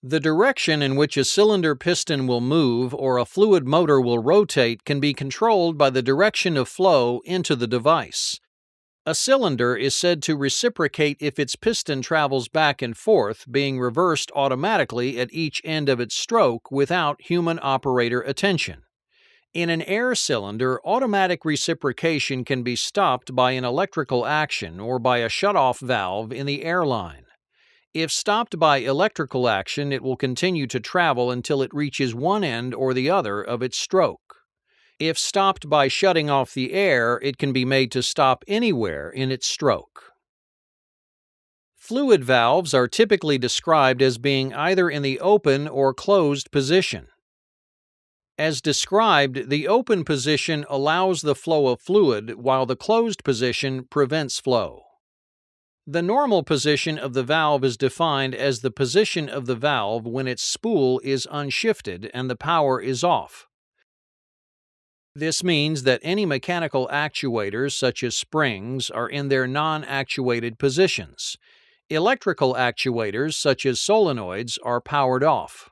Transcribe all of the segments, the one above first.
The direction in which a cylinder piston will move or a fluid motor will rotate can be controlled by the direction of flow into the device. A cylinder is said to reciprocate if its piston travels back and forth, being reversed automatically at each end of its stroke without human operator attention. In an air cylinder, automatic reciprocation can be stopped by an electrical action or by a shutoff valve in the airline. If stopped by electrical action, it will continue to travel until it reaches one end or the other of its stroke. If stopped by shutting off the air, it can be made to stop anywhere in its stroke. Fluid valves are typically described as being either in the open or closed position. As described, the open position allows the flow of fluid, while the closed position prevents flow. The normal position of the valve is defined as the position of the valve when its spool is unshifted and the power is off. This means that any mechanical actuators, such as springs, are in their non-actuated positions. Electrical actuators, such as solenoids, are powered off.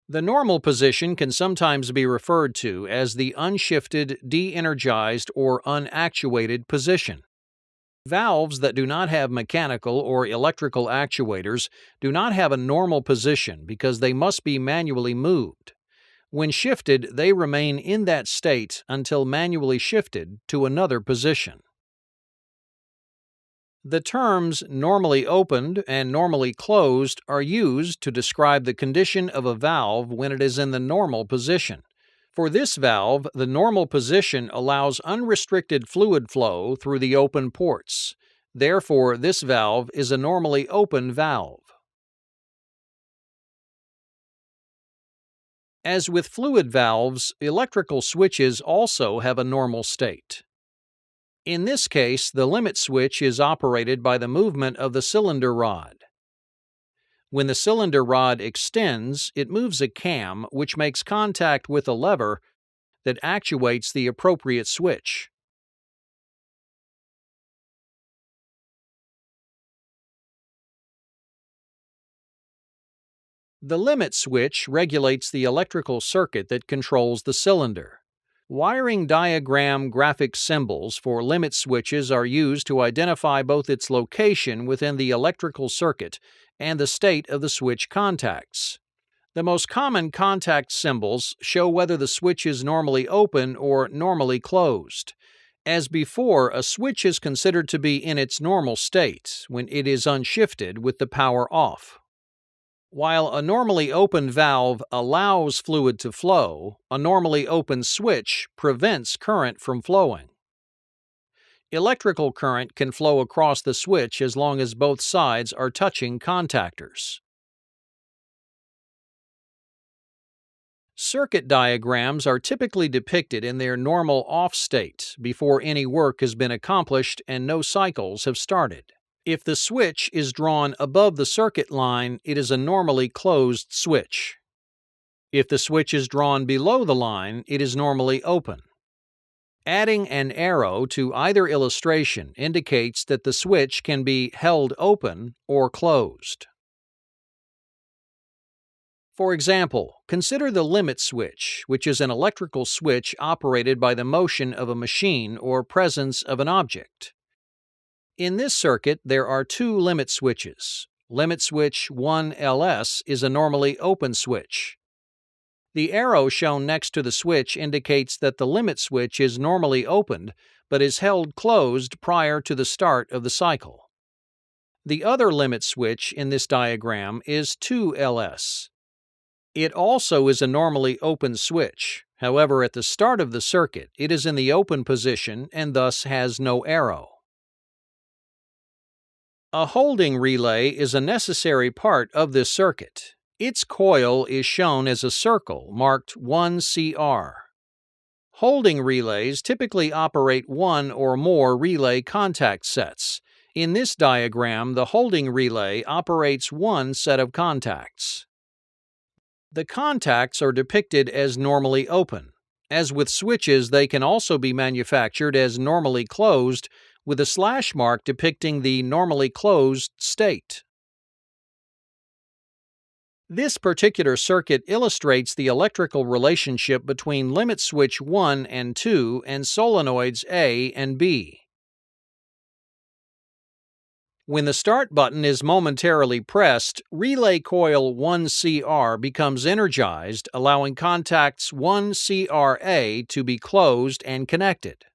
The normal position can sometimes be referred to as the unshifted, de-energized, or unactuated position. Valves that do not have mechanical or electrical actuators do not have a normal position because they must be manually moved. When shifted, they remain in that state until manually shifted to another position. The terms normally opened and normally closed are used to describe the condition of a valve when it is in the normal position. For this valve, the normal position allows unrestricted fluid flow through the open ports. Therefore, this valve is a normally open valve. As with fluid valves, electrical switches also have a normal state. In this case, the limit switch is operated by the movement of the cylinder rod. When the cylinder rod extends, it moves a cam which makes contact with a lever that actuates the appropriate switch. The limit switch regulates the electrical circuit that controls the cylinder. Wiring diagram graphic symbols for limit switches are used to identify both its location within the electrical circuit and the state of the switch contacts. The most common contact symbols show whether the switch is normally open or normally closed. As before, a switch is considered to be in its normal state when it is unshifted with the power off. While a normally open valve allows fluid to flow, a normally open switch prevents current from flowing. Electrical current can flow across the switch as long as both sides are touching contactors. Circuit diagrams are typically depicted in their normal off state before any work has been accomplished and no cycles have started. If the switch is drawn above the circuit line, it is a normally closed switch. If the switch is drawn below the line, it is normally open. Adding an arrow to either illustration indicates that the switch can be held open or closed. For example, consider the limit switch, which is an electrical switch operated by the motion of a machine or presence of an object. In this circuit, there are two limit switches. Limit switch 1LS is a normally open switch. The arrow shown next to the switch indicates that the limit switch is normally opened, but is held closed prior to the start of the cycle. The other limit switch in this diagram is 2LS. It also is a normally open switch. However, at the start of the circuit, it is in the open position and thus has no arrow. A holding relay is a necessary part of this circuit. Its coil is shown as a circle marked 1CR. Holding relays typically operate one or more relay contact sets. In this diagram, the holding relay operates one set of contacts. The contacts are depicted as normally open. As with switches, they can also be manufactured as normally closed, with a slash mark depicting the normally closed state. This particular circuit illustrates the electrical relationship between limit switch 1 and 2 and solenoids A and B. When the start button is momentarily pressed, relay coil 1CR becomes energized, allowing contacts 1CRA to be closed and connected.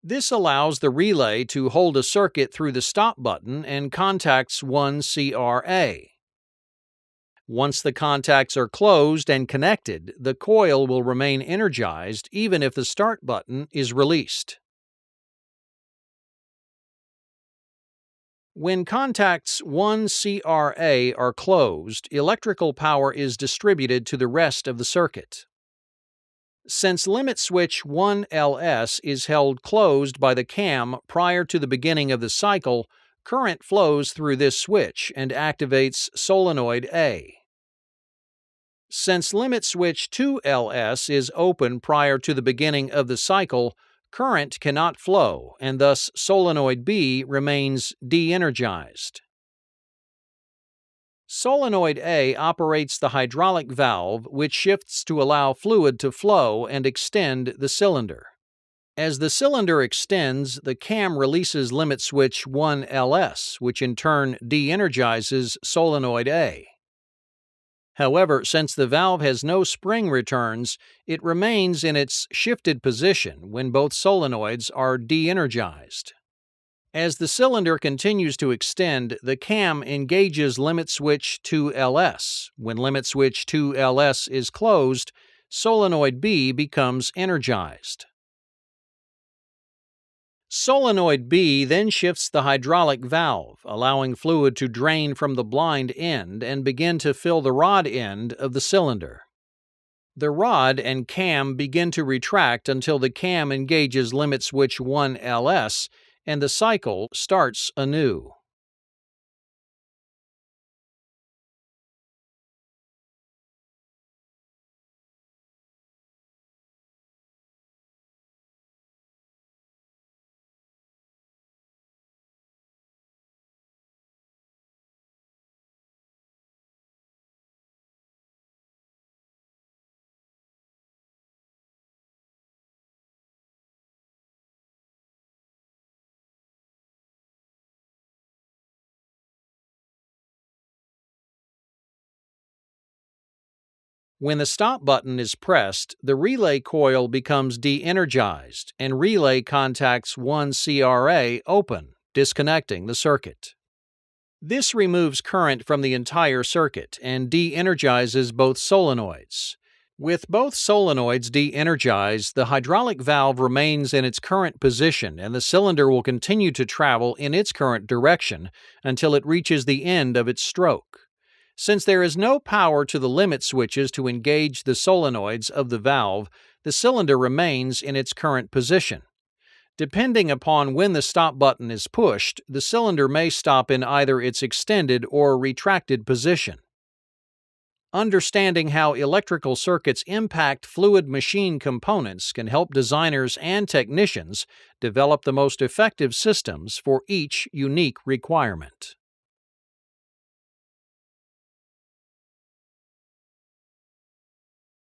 This allows the relay to hold a circuit through the stop button and contacts 1CRA. Once the contacts are closed and connected, the coil will remain energized even if the start button is released. When contacts 1CRA are closed, electrical power is distributed to the rest of the circuit. Since limit switch 1LS is held closed by the cam prior to the beginning of the cycle, current flows through this switch and activates solenoid A. Since limit switch 2LS is open prior to the beginning of the cycle, current cannot flow, and thus solenoid B remains de-energized. Solenoid A operates the hydraulic valve, which shifts to allow fluid to flow and extend the cylinder. As the cylinder extends, the cam releases limit switch 1LS, which in turn de-energizes solenoid A. However, since the valve has no spring returns, it remains in its shifted position when both solenoids are de-energized. As the cylinder continues to extend, the cam engages limit switch 2LS. When limit switch 2LS is closed, solenoid B becomes energized. Solenoid B then shifts the hydraulic valve, allowing fluid to drain from the blind end and begin to fill the rod end of the cylinder. The rod and cam begin to retract until the cam engages limit switch 1LS and the cycle starts anew. When the stop button is pressed, the relay coil becomes de-energized and relay contacts 1CRA open, disconnecting the circuit. This removes current from the entire circuit and de-energizes both solenoids. With both solenoids de-energized, the hydraulic valve remains in its current position and the cylinder will continue to travel in its current direction until it reaches the end of its stroke. Since there is no power to the limit switches to engage the solenoids of the valve, the cylinder remains in its current position. Depending upon when the stop button is pushed, the cylinder may stop in either its extended or retracted position. Understanding how electrical circuits impact fluid machine components can help designers and technicians develop the most effective systems for each unique requirement.